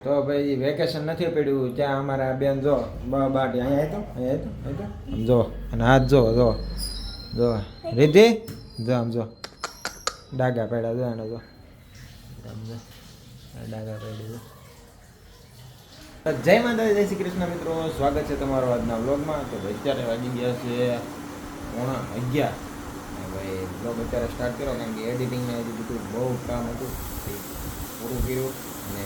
તો ભાઈ વેકેશન નથી પડ્યું ત્યાં અમારા બેન જો બાટી અહીંયા જો અને હાથ જો રીધિ જો આમ જો ડાગા પડ્યા જો એને જો ડાગા પડી જય માતા જય શ્રી કૃષ્ણ મિત્રો, સ્વાગત છે તમારો આજના વ્લોગમાં. તો અત્યારે વાગી ગયા છે 11:30. ભાઈ વ્લોગ અત્યારે સ્ટાર્ટ કર્યો કારણ કે એડિટિંગને બધું બહુ કામ હતું, પૂરું કર્યું અને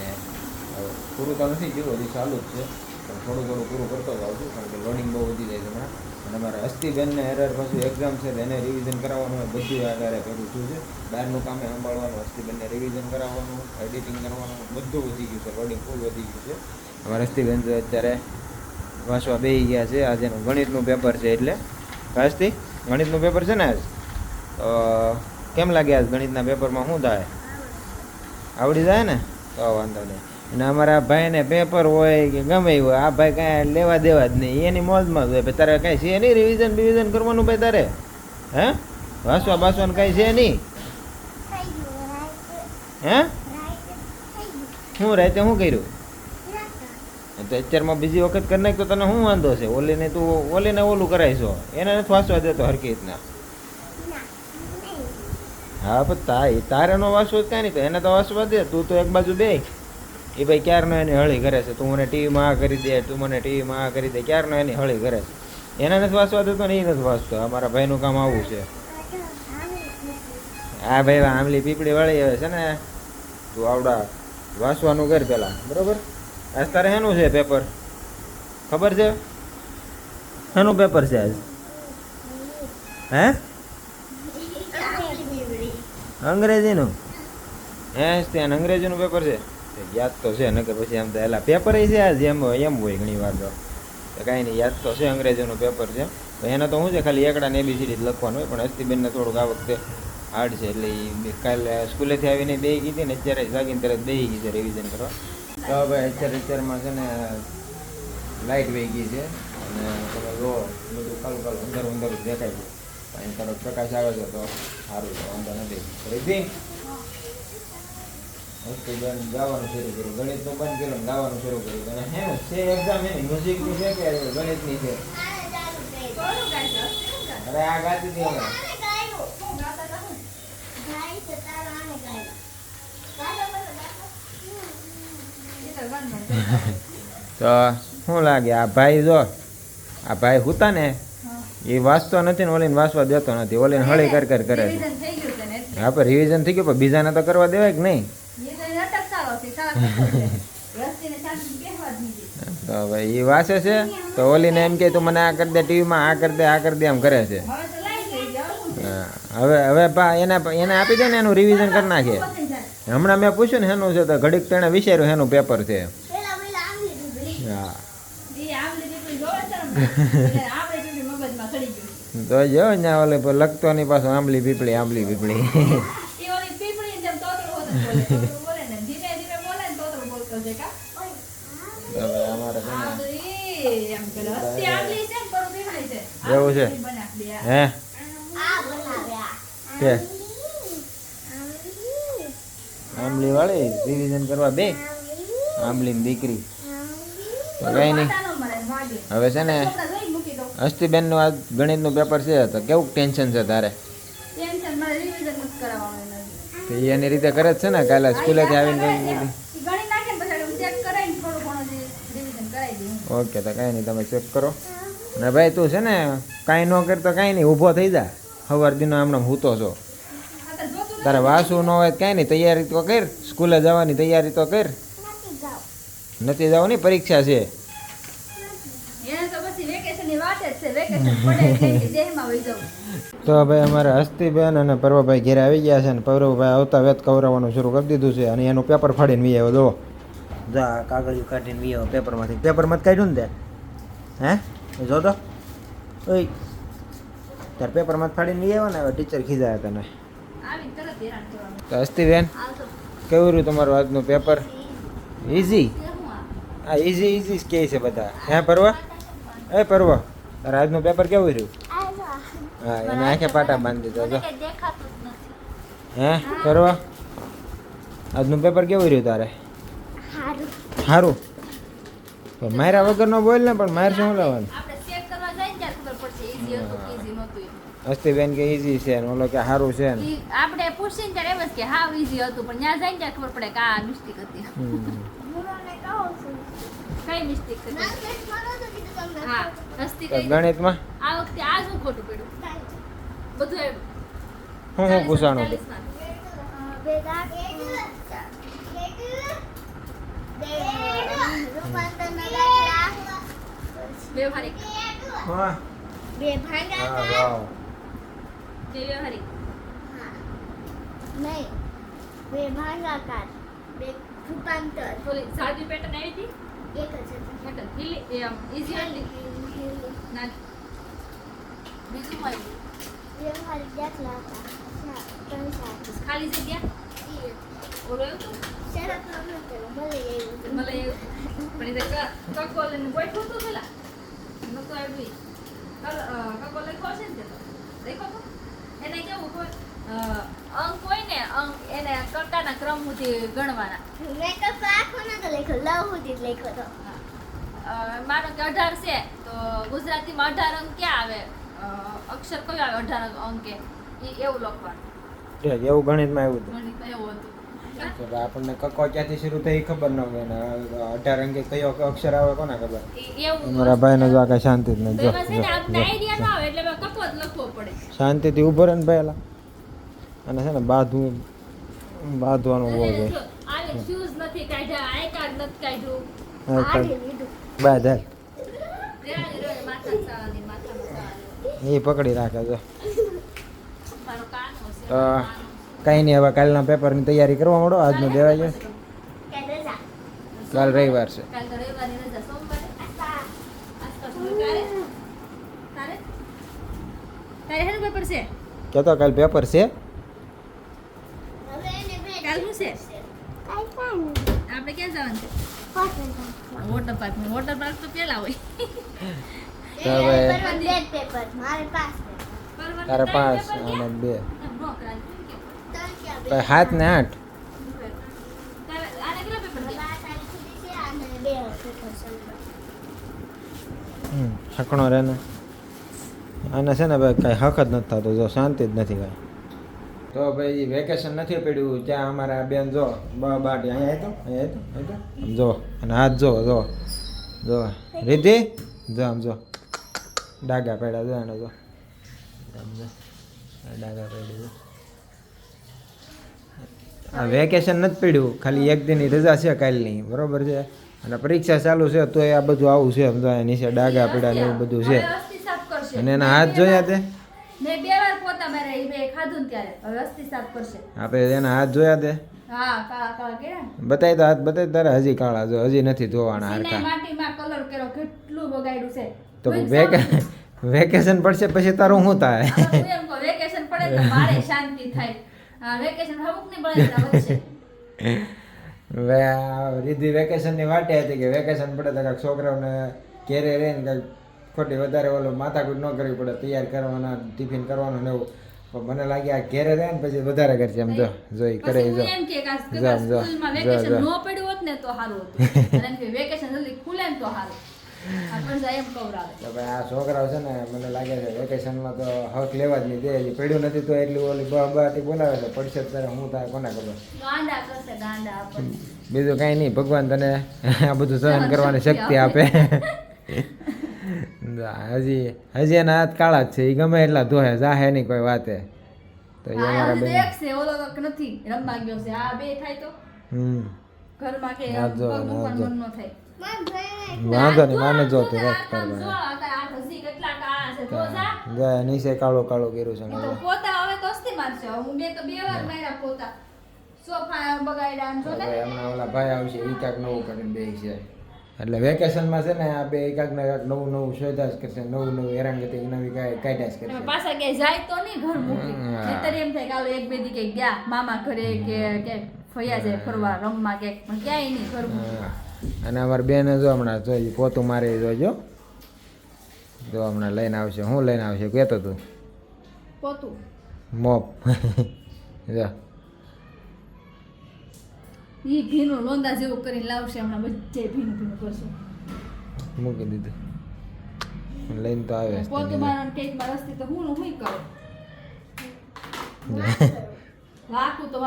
પૂરું તો નથી ગયું, હજી ચાલુ જ છે પણ થોડું પૂરું કરતો જાઉં છું કારણ કે લોડિંગ બહુ વધી જાય છે હમણાં. અને અમારા હસ્તીબેનને એરર પાછું એક્ઝામ છે એને રિવિઝન કરાવવાનું હોય, બધું આગળ ભેગું થયું છે. બહારનું કામે સંભાળવાનું, હસ્તીબેનને રિવિઝન કરાવવાનું, એડિટિંગ કરવાનું, બધું વધી ગયું છે, લોડિંગ ફૂલ વધી ગયું છે. અમારા હસ્તીબેન તો અત્યારે વાંચવા બેસી ગયા છે. આજેનું ગણિતનું પેપર છે એટલે હસ્તી ગણિતનું પેપર છે ને આજ. તો કેમ લાગે આજ ગણિતના પેપરમાં શું થાય? આવડી જાય ને તો વાંધો નહીં. અને અમારા ભાઈને પેપર હોય કે ગમે હોય, આ ભાઈ કાંઈ લેવા દેવા જ નહીં, એની મોજમાં જ હોય. ભાઈ તારે કાંઈ છે નહીં રિવિઝન કરવાનું ભાઈ તારે? હે વાંચવાનું કાંઈ છે નહીં? હે શું રાતે શું કર્યું? તો અત્યારમાં બીજી વખત કરી નાખ તો તને શું વાંધો છે? ઓલીને ઓલું કરાવીશો, એને નથી વાંચવા દેતો હરખી રીતના. હા પણ તારે નો વાંચવો જ કાંઈ નહીં, તો એને તો વાંચવા દે. તું તો એક બાજુ બે એ ભાઈ ક્યારનો એની હળી કરે છે, તું મને ટીવીમાં આ કરી દે, તું મને ટીવીમાં આ કરી દે, ક્યારનો એની હળી કરે છે. એને નથી વાંચવા દેતો ને એ નથી વાંચતો. અમારા ભાઈનું કામ આવું છે. હા ભાઈ આમલી પીપળી વાળી આવે છે ને, તું આવડા વાંચવાનું કર પેલા, બરોબર? આજ તારે શેનું છે પેપર ખબર છે? શેનું પેપર છે આજ? હે અંગ્રેજીનું? હે ત્યાં અંગ્રેજીનું પેપર છે? યાદ તો છે ને કે પછી આમ તો એલા પેપર છે આજ એમ હોય ઘણી વાર તો કાંઈ નહીં, યાદ તો છે અંગ્રેજીનું પેપર છે. તો એને તો શું છે ખાલી એકડાને ABCD લખવાનું હોય, પણ હસ્તીબેનને થોડુંક આ વખતે હાર્ડ છે એટલે એ કાલે સ્કૂલેથી આવીને બેસી ગઈ હતી ને અત્યારે જાગીને તરત બેસી ગઈ છે રિવિઝન કરવા. તો ભાઈ અત્યારમાં છે ને લાઇટ વહી ગઈ છે અને તમે જો બધું કાલું અંદર દેખાય છે, પણ તરત પ્રકાશ આવે છે તો સારું છે, વાંધો નથી. રીતિ હસ્તીબેન ગાવાનું શરૂ કર્યું, ગણિતનું બંધ કર્યું, ગાવાનું શરૂ કર્યું. અને હે છે એક્ઝામ એની મ્યુઝિકની છે કે ગણિતની છે? અરે આ ગાતી હતી અમે. તો શું લાગે આ ભાઈ જો આ ભાઈ હુતા ને એ વાંચતો નથી ને ઓલીને વાંચવા દેતો નથી, ઓલીને હળી કરે છે. હા પણ રિવિઝન થઈ ગયું, પણ બીજાને તો કરવા દેવાય કે નહીં? તો ભાઈ એ વાંચે છે તો ઓલીને એમ કે તું મને આ કરી દે, ટીવીમાં આ કરી દે એમ કરે છે. હવે એને આપી દે ને એનું રિવિઝન કરી નાખે. હમણાં મેં પૂછ્યું ને એનું છે તો ઘડીક તેણે વિચાર્યું એનું પેપર છે. હા તો જો ને ઓલે લખતો નહીં પાછો આંબલી પીપળી એવું છે. હે કે આંબલી વાળી રિવિઝન કરવા બે આંબલી દીકરી તો કઈ નહીં. હવે છે ને હસ્તીબેન નું આ ગણિતનું પેપર છે તો કેવું ટેન્શન છે તારે? એની રીતે કરે જ છે ને, કાલે સ્કૂલેથી આવીને ઓકે તો કાંઈ નહીં, તમે ચેક કરો. ને ભાઈ તું છે ને કાંઈ ન કરતો કાંઈ નહીં, ઊભો થઈ જા. સવાર દિનો હમણાં હૂતો છો, તારે વાસું ન હોય કાંઈ નહીં, તૈયારી તો કર, સ્કૂલે જવાની તૈયારી તો કર. નથી જવાની, પરીક્ષા છે. તો ભાઈ અમારા હસ્તીબેન અને પર્વભાઈ ઘેરે આવી ગયા છે ને પર્વભાઈ આવતા વેત કવરાવવાનું શરૂ કરી દીધું છે. અને એનું પેપર ફાડીને વી આવ્યો, જો જા કાગળિયું કાઢીને વી આવ્યો પેપરમાં કાઢ્યું ને તે. હે જો તો ઓય તાર પેપરમાં ફાડીને વી આવ્યો ને. હવે ટીચર ખીજાયા તને. તો હસ્તીબેન કેવું રહ્યું તમારું આજનું પેપર? ઇઝી? હા ઇઝી જ કહે છે બધા. હે પરવા? એ પરવા તારે આજનું પેપર કેવું રહ્યું? હા એને આંખે પાટા બાંધી દીધા. હે પરવા આજનું પેપર કેવું રહ્યું તારે? સારું તો માર્યા વગર નો બોલ ને પણ માર શું લેવાનું આપણે ચેક કરવા જાય ને ત્યારે ખબર પડશે ઈઝી હતું કે ઈઝી નહોતું એમ. અસ્તીબેન કે ઈઝી છે ને ઓલો કે સારું છે ને આપણે પૂછીને ત્યારે એમ જ કે હા ઈઝી હતું પણ ત્યાં જાય ને ત્યારે ખબર પડે કે આ મિસ્ટેક હતી. કઈ મિસ્ટેક હતી? હા હસ્તી તો કઈ ગણિતમાં આ વખતે આ શું ખોટું પડ્યું બધું હું પૂછવાનું હતું? 40 વ્યવહારિક હા બે ભાંગા હા વાવ બે વ્યવહારિક નહીં બે ભાંગાકાર બે રૂપાંતર ઓલી સાદી પેટર્ન આવી હતી એક જ હતું. પેટર્ન ઈઝી હતી ના બીજું હોય વ્યવહારિક દાખલા હતા 3 ખાલી જગ્યા ઓલો એવું હતું શરતનો નહોતો મળી આવ્યું મને એવું પણ એ કકોલ ને ગોઠવું હતું પેલા નતો આવી કકોલ લખો છે ને તે દેખો તો એને કેવું કોઈ અંક હોય ને અંક એને ટકાના ક્રમ સુધી ગણવાના મેં તો આખો નતો લખ્યો લવ સુધી જ લખ્યો હતો. માનો કે 18 છે તો ગુજરાતીમાં 18 અંક ક્યાં આવે અક્ષર કયો આવે 18 અંકે એવું લખવાનું એવું ગણિતમાં આવ્યું હતું ગણિત એવું હતું તો આપણને કક્કો ક્યાંથી શરૂ થઈ એ ખબર ન હોય ને 18 અંકે કયો અક્ષર આવે કોને ખબર એવું મારા ભાઈને જો આ કઈ શાંતિ જ નહીં તો જો એમાં છે ને આપણને આઈડિયા ના આવે એટલે એમાં કક્કો જ લખવો પડે શાંતિથી ઉભો રહે ને પહેલા અને છે ને બાંધવાનું બહુ છે આને શૂઝ નથી કાઢ્યા આઈ કાર્ડ નથી કાઢ્યું આડી લીધું બાદ હાલ રેડી રે માથા સાવાની માથામાં એ પકડી રાખે જો મારો કાનો છે તો કાંઈ નહીં હવે કાલના પેપરની તૈયારી કરવા માંડો આજનો દેવાય છે કે રજા કાલ રવિવાર છે કાલ તો રવિવારની રજા સોમવારે આસ્તા આજકા સુધી તારે હેનું પેપર છે કહેતો કાલ પેપર છે હવે એને બે કાલ શું છે કાઈ કાઈ આપણે ક્યાં જવાનું છે વોટર પાર્ક તો પેલા હોય તો હવે બે પેપર મારે પાસ તારે 5 અને 2 એમ નો કરાય કેમ કે તો 7 ને 8 આને કેટલા પેપર છે હકણો રહે ને આને છે ને ભાઈ કાંઈ હક જ નથી થતો જો શાંતિ જ નથી કાંઈ તો ભાઈ વેકેશન નથી પડ્યું ત્યાં અમારા બેન જો બાટી અહીંયા આવ્યો આમ જો અને હાથ જો રીતિ જો આમ જો ડાગા પડ્યા જો એને જો આમ જો ડાગા પડ્યા જો આ વેકેશન નથી પડ્યું ખાલી એક દિનની રજા છે કાલની બરોબર છે અને પરીક્ષા ચાલુ છે તો આ બધું આવું છે સમજો નીચે ડાગા પડ્યા ને એવું બધું છે હવે અસ્થિ સાફ કરશે અને એના હાથ જોયા તે મેં 2 વાર પોતા માર્યા એ બે ખાધું ને ત્યારે હવે અસ્થિ સાફ કરશે આપણે એના હાથ જોયા તે હા કાળા કે બતાય તો હાથ બતાય તારે હજી કાળા જો હજી નથી ધોવાના સીનાઈ હરખા માટીમાં કલર કર્યો કેટલું બગાડ્યું છે તો વેકેશન પડશે પછી તારું શું થાય હું એમ કહું વેકેશન પડે તો મારે શાંતિ થાય વેકેશન અમુક ની પડે તો વચ્ચે રીધી વેકેશનની વાટે હતી કે વેકેશન પડે તો કાંઈક છોકરાઓને ઘેરે રહીને કાંઈક ખોટી વધારે ઓલું માથાકૂટ ન કરવી પડે તૈયાર કરવાના ટિફિન કરવાનું ને એવું પણ મને લાગે આ ઘેરે રહે ને પછી વધારે કરશે એમ જો જોઈ કરે પછી જો હું એમ કે જો, જો, સ્કૂલમાં જો, વેકેશન જો. ન પડ્યું હોત ને તો સારું હતું અને એમ કે વેકેશન જલ્દી ખુલે ને તો સારું આપણે જાય એમ કવરાવે તો ભાઈ આ છોકરાઓ છે ને મને લાગે છે વેકેશનમાં તો હક લેવા જ નહીં દે હજી પડ્યું નથી તો એટલી ઓલી બહાટી બોલાવે છે પડશે તો તારે હું થાય કોને ખબર ગાંડા કરશે ગાંડા આપણને બીજું કાંઈ નહીં ભગવાન તને આ બધું સહન કરવાની શક્તિ આપે હજી એના હાથ કાળા જ છે એ ગમે એટલા ધોહે જાહે નહીં કોઈ વાતે તો એ અમારા બેન એક છે ઓલો તો નથી રમવા ગયો છે આ બે થાય તો ઘરમાં કે ના જો, પગ ના મૂકવાનું જો. મન ન થાય વાંધો નહીં માને જો તું આ રેસ્ટ આમ જો, કરવા આ હજી કેટલા કાળા છે તો જા જાય નીચે કાળું કાળું કર્યું છે એ તો ને પોતા હવે તો અસ્તી મારશે હું બે તો 2 વાર માર્યા પોતા સોફા બગાડ્યા આમ જો ને હવે હમણાં ઓલા ભાઈ આવશે એ કાંઈક નવું કરીને બે છે એટલે વેકેશનમાં છે ને આ બે કાંઈક ને કાંઈક નવું નવું શોધા જ કરશે નવું હેરાનગતિ નવી કાઢ્યા જ એમાં કરશે પાછા ક્યાંય જાય તો નહીં ઘર મૂકી હા. નહીંતર એમ થાય કે હાલો એક બે દી ક્યાંક ગયા મામા ઘરે કે ફયા જાય ફરવા રમવા ક્યાંક પણ ક્યાંય નહીં ઘર મૂકી હા. અને અમારી બેન જો હમણાં જો ઈ પોતું મારે જોજો જો હમણાં લઈને આવશે હું લઈને આવશે કહેતો તું પોતું મોપ જો ઈ ભીનું લોંદા જેવું કરીને લાવશે હમણાં બધે ભીનું ભીનું કરશે મૂકી દીધું લઈને તો આવે પોતું મારવાનું કેક માં રસ્તી તો હું કરું વાકું તો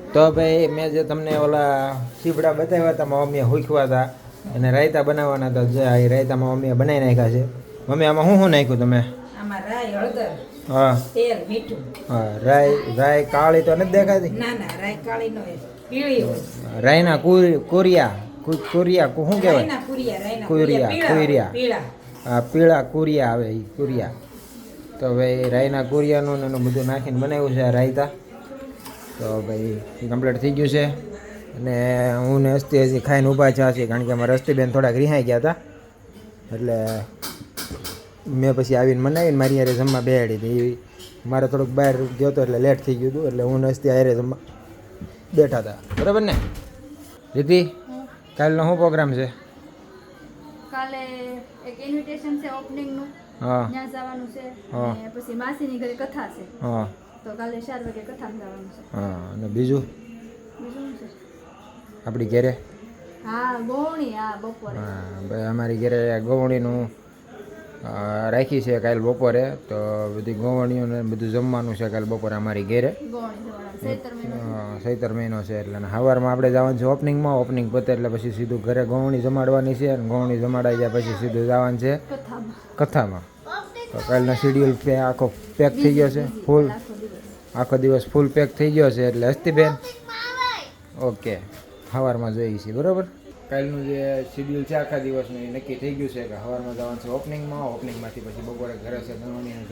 તો ભાઈ મેં જે તમને ઓલા સીપડા બતાવ્યા હતા મારા મમ્મીએ હુંકવા હતા અને રાયતા બનાવવાના હતા જે આ રાયતામાં મમ્મીએ બનાવી નાખ્યા છે મમ્મી આમાં શું નાખ્યું તમે આમાં રાઈ હળદર હા તેલ મીઠું હા રાય કાળી તો નથી દેખાતી ના ના રાઈ કાળી નો હોય પીળી હોય રાયના કુરિયા શું કહેવાય રાઈના કુરિયા કુરિયા, પીળા કુરિયા. પીળા હા પીળા કુરિયા આવે એ કુરિયા તો ભાઈ રાયના કુરિયાનું ને એનું બધું નાખીને બનાવ્યું છે આ રાયતા તો ભાઈ કમ્પ્લીટ થઈ ગયું છે અને હું ને અસ્તી હજી ખાઈને ઊભા છે કારણ કે અમારા અસ્તીબેન થોડાક રિહાઈ ગયા હતા એટલે મેં પછી આવીને મનાવીને મારી હારે જમવા બેહાડી હતી મારે થોડુંક બહાર ગયો હતો એટલે લેટ થઈ ગયું હતું એટલે હું ને અસ્તી હારે જમવા બેઠા હતા બરાબર ને રીતિ કાલનો શું પ્રોગ્રામ છે કાલે એક ઇન્વિટેશન છે ઓપનિંગ નું હા ત્યાં જવાનું છે હા. અને પછી માસીની ઘરે કથા છે હા તો કાલે 4 વાગે કથામાં જવાનું છે હા અને બીજું બીજું શું છે આપણી ઘરે હા ગોવણી હા બપોરે હા ભાઈ અમારી ઘરે ગવણીનું રાખી છે કાલ બપોરે તો બધી ગવણીઓને બધું જમવાનું છે કાલ બપોરે અમારી ઘરે ગોવણી જવાનું સૈતર મહિનો સૈતર મહિનો છે એટલે અને સવારમાં આપણે જવાનું છે ઓપનિંગમાં ઓપનિંગ પતે એટલે પછી સીધું ઘરે ગવણી જમાડવાની છે અને ગવણી જમાડાઈ જાય પછી સીધું જવાનું છે કથામાં કથામાં તો કાલનો શેડ્યુલ આખો પેક થઈ ગયો છે ફૂલ આખો દિવસ આખો દિવસ ફૂલ પેક થઈ ગયો છે એટલે હસ્તીબેન ઓકે સવારમાં જોઈએ છીએ બરાબર કાલનું જે શેડ્યુલ છે આખા દિવસનું એ નક્કી થઈ ગયું છે કે સવારમાં જવાનું છે ઓપનિંગમાંથી પછી બપોરે ઘરે છે ગવણીનું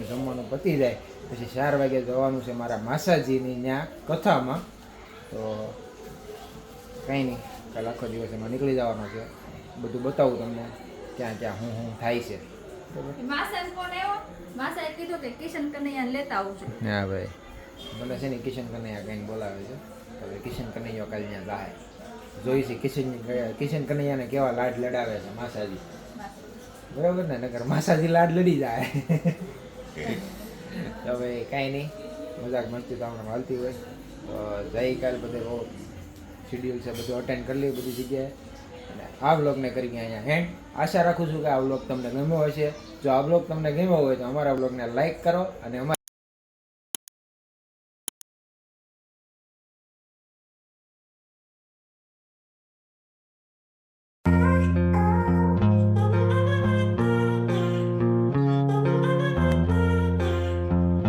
જમવાનું પતી જાય પછી 4 વાગે જવાનું છે મારા માસાજીની ત્યાં કથામાં તો કંઈ નહીં કાલ આખો દિવસ એમાં નીકળી જવાનો છે બધું બતાવું તમને ક્યાં ક્યાં શું થાય છે માસાને ફોન આવ્યો માસાએ કીધું કે કિશન કનૈયાને લેતા આવજો હા ભાઈ મને છે ને કિશન કનૈયા કંઈ બોલાવે છે હવે કિશન કનૈયો કાલે ત્યાં જાય જોઈ છે કિશન કનૈયાને કેવા લાડ લડાવે છે માસાજી બરાબર ને નગર માસાજી લાડ લડી જાય તો ભાઈ કાંઈ નહીં મજાક મસ્તી તો હમણાં હાલતી હોય તો ગઈકાલ બધે શેડ્યુલ છે બધું અટેન્ડ કરી લઈએ બધી જગ્યાએ અને આ વ્લોગને કરી અહીંયા એન્ડ આશા રાખું છું કે આ વ્લોગ તમને ગમ્યો હશે જો આ વ્લોગ તમને ગમ્યો હોય તો અમારા વ્લોગને લાઈક કરો અને અમારા